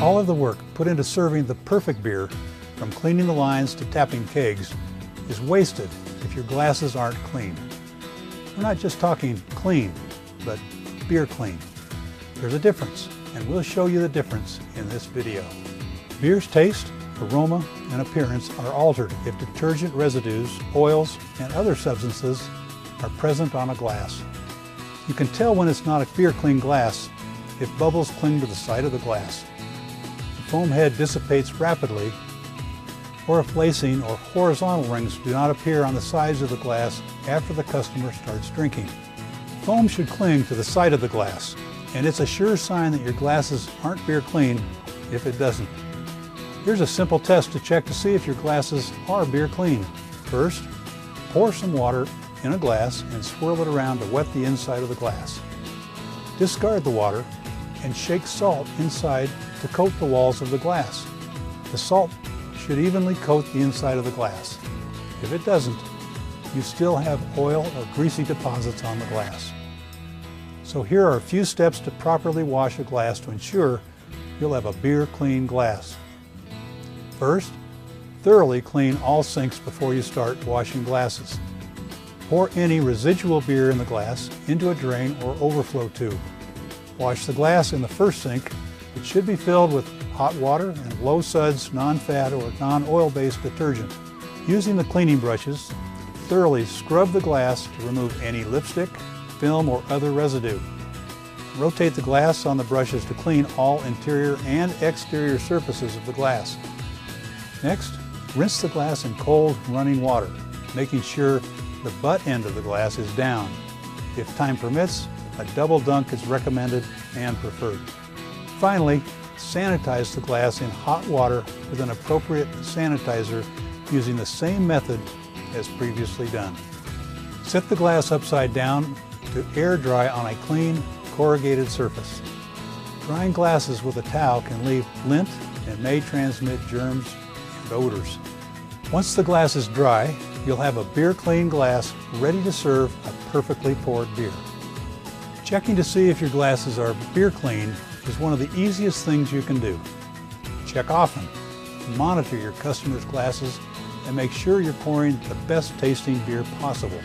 All of the work put into serving the perfect beer, from cleaning the lines to tapping kegs, is wasted if your glasses aren't clean. We're not just talking clean, but beer clean. There's a difference, and we'll show you the difference in this video. Beer's taste, aroma, and appearance are altered if detergent residues, oils, and other substances are present on a glass. You can tell when it's not a beer clean glass if bubbles cling to the side of the glass, the foam head dissipates rapidly, or if lacing or horizontal rings do not appear on the sides of the glass after the customer starts drinking. Foam should cling to the side of the glass, and it's a sure sign that your glasses aren't beer clean if it doesn't. Here's a simple test to check to see if your glasses are beer clean. First, pour some water in a glass and swirl it around to wet the inside of the glass. Discard the water and shake salt inside to coat the walls of the glass. The salt should evenly coat the inside of the glass. If it doesn't, you still have oil or greasy deposits on the glass. So here are a few steps to properly wash a glass to ensure you'll have a beer clean glass. First, thoroughly clean all sinks before you start washing glasses. Pour any residual beer in the glass into a drain or overflow tube. Wash the glass in the first sink. It should be filled with hot water and low suds, non-fat or non-oil-based detergent. Using the cleaning brushes, thoroughly scrub the glass to remove any lipstick, film, or other residue. Rotate the glass on the brushes to clean all interior and exterior surfaces of the glass. Next, rinse the glass in cold, running water, making sure the butt end of the glass is down. If time permits, a double dunk is recommended and preferred. Finally, sanitize the glass in hot water with an appropriate sanitizer using the same method as previously done. Set the glass upside down to air dry on a clean, corrugated surface. Drying glasses with a towel can leave lint and may transmit germs and odors. Once the glass is dry, you'll have a beer clean glass ready to serve a perfectly poured beer. Checking to see if your glasses are beer clean is one of the easiest things you can do. Check often, monitor your customers' glasses, and make sure you're pouring the best tasting beer possible.